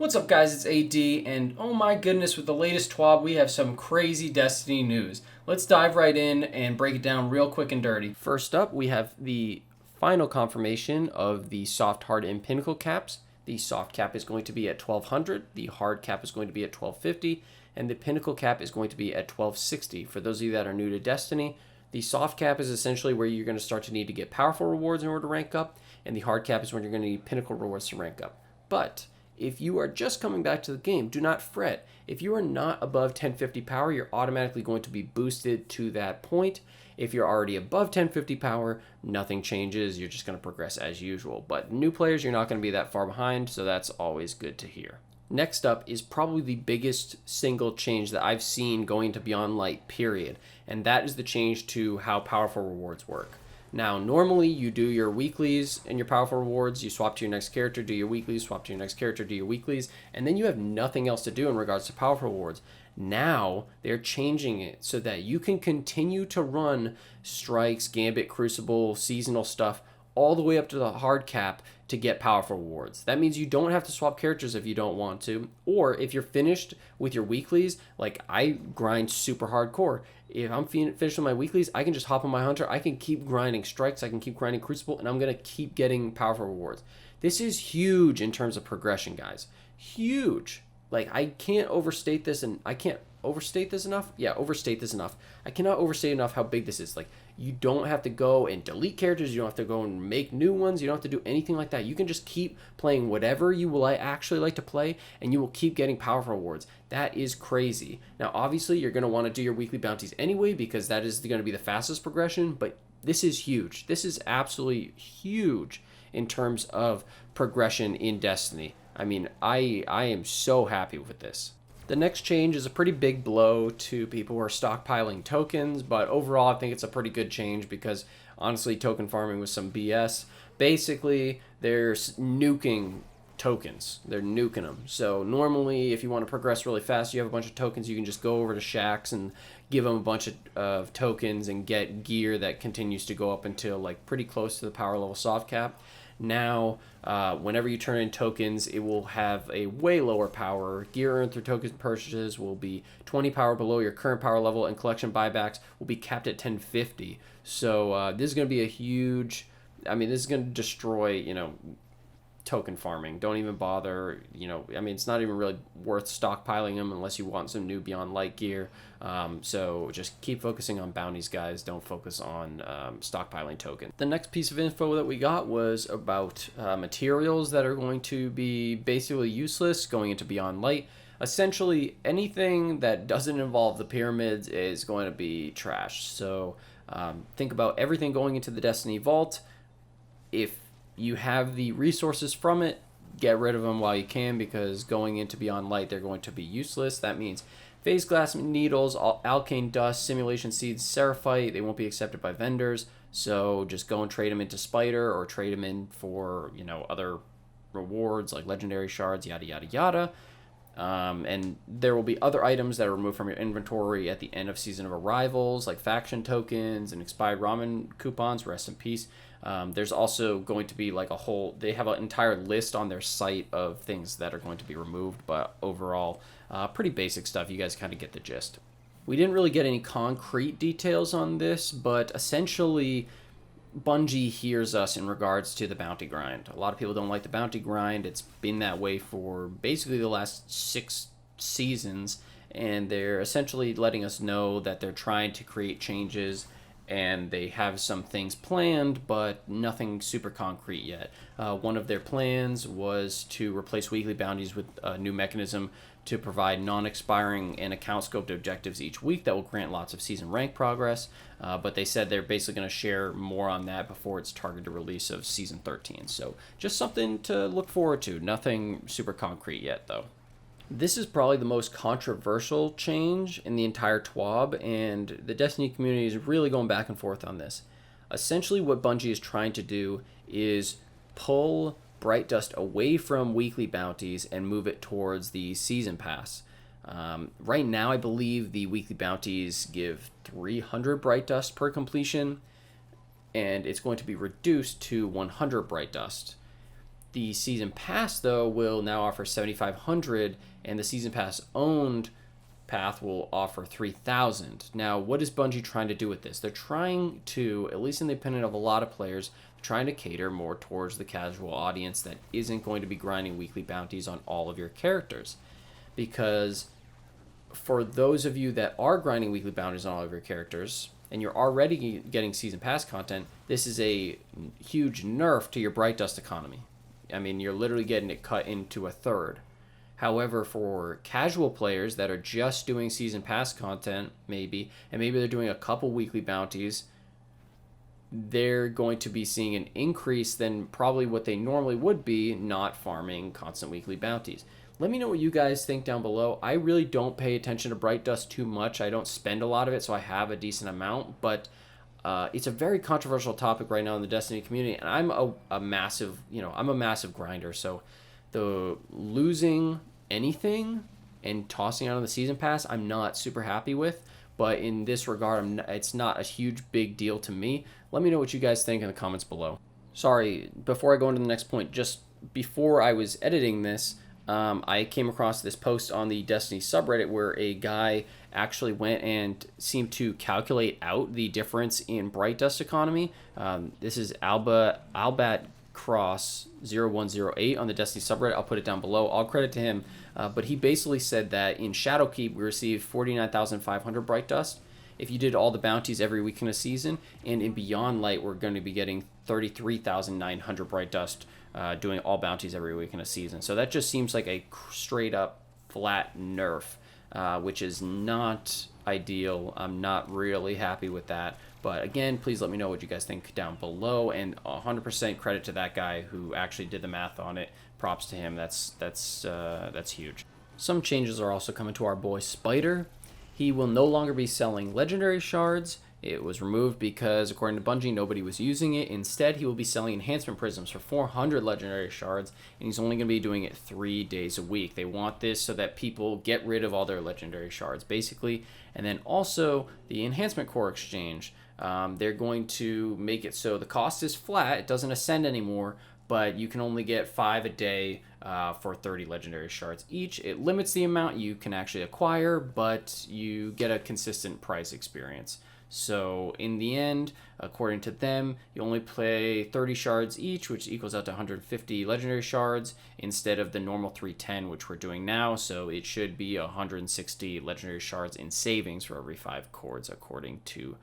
What's up, guys? It's AD, and oh my goodness, with the latest TWAB, we have some crazy Destiny news. Let's dive right in and break it down real quick and dirty. First up, we have the final confirmation of the soft, hard, and pinnacle caps. The soft cap is going to be at 1200, the hard cap is going to be at 1250, and the pinnacle cap is going to be at 1260. For those of you that are new to Destiny, the soft cap is essentially where you're going to start to need to get powerful rewards in order to rank up, and the hard cap is when you're going to need pinnacle rewards to rank up. But if you are just coming back to the game, do not fret. If you are not above 1050 power, you're automatically going to be boosted to that point. If you're already above 1050 power, nothing changes. You're just going to progress as usual. But new players, you're not going to be that far behind, so that's always good to hear. Next up is probably the biggest single change that I've seen going to Beyond Light, period. And that is the change to how powerful rewards work. Now, normally you do your weeklies and your powerful rewards, you swap to your next character, do your weeklies, swap to your next character, do your weeklies, and then you have nothing else to do in regards to powerful rewards. Now, they're changing it so that you can continue to run strikes, gambit, crucible, seasonal stuff, all the way up to the hard cap to get powerful rewards. That means you don't have to swap characters if you don't want to, or if you're finished with your weeklies, like I grind super hardcore. If I'm finished with my weeklies, I can just hop on my hunter. I can keep grinding strikes. I can keep grinding crucible, and I'm going to keep getting powerful rewards. This is huge in terms of progression, guys. Huge. Like, I can't overstate this, and I can't overstate this enough. Yeah, overstate this enough. I cannot overstate enough how big this is. Like, you don't have to go and delete characters. You don't have to go and make new ones. You don't have to do anything like that. You can just keep playing whatever you will actually like to play, and you will keep getting powerful rewards. That is crazy. Now, obviously, you're going to want to do your weekly bounties anyway because that is going to be the fastest progression, but this is huge. This is absolutely huge in terms of progression in Destiny. I mean, I am so happy with this. The next change is a pretty big blow to people who are stockpiling tokens, but overall I think it's a pretty good change because honestly token farming was some BS. Basically, they're nuking tokens. They're nuking them. So normally if you want to progress really fast, you have a bunch of tokens, you can just go over to shacks and give them a bunch of tokens and get gear that continues to go up until like pretty close to the power level soft cap. Now, whenever you turn in tokens, it will have a way lower power. Gear earned through token purchases will be 20 power below your current power level, and collection buybacks will be capped at 1050. So this is going to be a huge, this is going to destroy, token farming. Don't even bother, it's not even really worth stockpiling them unless you want some new Beyond Light gear. So just keep focusing on bounties, guys. Don't focus on stockpiling tokens. The next piece of info that we got was about materials that are going to be basically useless going into Beyond Light. Essentially, anything that doesn't involve the pyramids is going to be trash. So think about everything going into the Destiny Vault. If you have the resources from it, get rid of them while you can because going into Beyond Light, they're going to be useless. That means phase glass needles, alkane dust, simulation seeds, seraphite, they won't be accepted by vendors. So just go and trade them into spider or trade them in for, other rewards like legendary shards, yada, yada, yada. And there will be other items that are removed from your inventory at the end of Season of Arrivals, like faction tokens and expired ramen coupons, rest in peace. There's also going to be like they have an entire list on their site of things that are going to be removed, but overall, pretty basic stuff. You guys kind of get the gist. We didn't really get any concrete details on this, but essentially, Bungie hears us in regards to the bounty grind. A lot of people don't like the bounty grind. It's been that way for basically the last 6 seasons, and they're essentially letting us know that they're trying to create changes and they have some things planned, but nothing super concrete yet. One of their plans was to replace weekly bounties with a new mechanism to provide non-expiring and account-scoped objectives each week that will grant lots of season rank progress, but they said they're basically going to share more on that before its targeted release of Season 13. So just something to look forward to. Nothing super concrete yet, though. This is probably the most controversial change in the entire TWAB, and the Destiny community is really going back and forth on this. Essentially, what Bungie is trying to do is pull Bright Dust away from weekly bounties and move it towards the Season Pass. Right now, I believe the weekly bounties give 300 Bright Dust per completion, and it's going to be reduced to 100 Bright Dust. The season pass, though, will now offer 7,500, and the season pass owned path will offer 3,000. Now, what is Bungie trying to do with this? They're trying to, at least in the opinion of a lot of players, trying to cater more towards the casual audience that isn't going to be grinding weekly bounties on all of your characters. Because for those of you that are grinding weekly bounties on all of your characters, and you're already getting season pass content, this is a huge nerf to your Bright Dust economy. I mean, you're literally getting it cut into a third. However, for casual players that are just doing season pass content, maybe, and maybe they're doing a couple weekly bounties, they're going to be seeing an increase than probably what they normally would be not farming constant weekly bounties. Let me know what you guys think down below. I really don't pay attention to Bright Dust too much. I don't spend a lot of it, so I have a decent amount, but it's a very controversial topic right now in the Destiny community, and I'm a massive grinder, so the losing anything and tossing out on the season pass, I'm not super happy with. But in this regard, it's not a huge big deal to me. Let me know what you guys think in the comments below. Sorry, before I go into the next point, just before I was editing this, I came across this post on the Destiny subreddit where a guy actually went and seemed to calculate out the difference in Bright Dust economy. This is Albat Cross 0108 on the Destiny subreddit. I'll put it down below. All credit to him. But he basically said that in Shadowkeep we received 49,500 Bright Dust if you did all the bounties every week in a season, and in Beyond Light we're going to be getting 33,900 Bright Dust doing all bounties every week in a season. So that just seems like a straight up flat nerf, which is not ideal. I'm not really happy with that. But again, please let me know what you guys think down below, and 100% credit to that guy who actually did the math on it. Props to him. That's huge. Some changes are also coming to our boy Spider. He will no longer be selling legendary shards. It was removed because, according to Bungie, nobody was using it. Instead, he will be selling enhancement prisms for 400 legendary shards, and he's only going to be doing it 3 days a week. They want this so that people get rid of all their legendary shards, basically. And then also the enhancement core exchange. They're going to make it so the cost is flat. It doesn't ascend anymore, but you can only get 5 a day for 30 legendary shards each. It limits the amount you can actually acquire, but you get a consistent price experience. So in the end, according to them, you only play 30 shards each, which equals out to 150 legendary shards instead of the normal 310, which we're doing now. So it should be 160 legendary shards in savings for every 5 cords, according to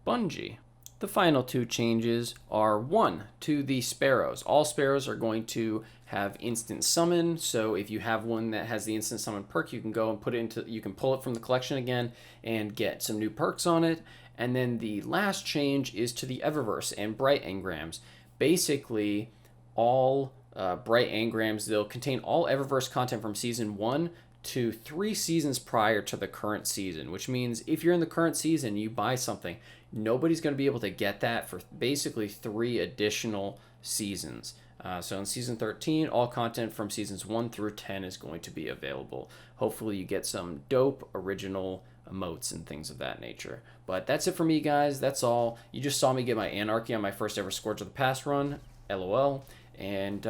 Bungie. The final 2 changes are 1, to the sparrows. All sparrows are going to have instant summon, so if you have one that has the instant summon perk, you can go and you can pull it from the collection again and get some new perks on it. And then the last change is to the Eververse and Bright Engrams. Basically, all Bright Engrams, they'll contain all Eververse content from Season 1 to 3 seasons prior to the current season, which means if you're in the current season, you buy something, nobody's going to be able to get that for basically 3 additional seasons. So in Season 13, all content from Seasons 1 through 10 is going to be available. Hopefully you get some dope original emotes and things of that nature. But that's it for me, guys. That's all. You just saw me get my Anarchy on my first ever Scourge of the Past run. LOL. And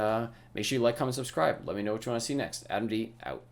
make sure you like, comment, subscribe. Let me know what you want to see next. Adam D, out.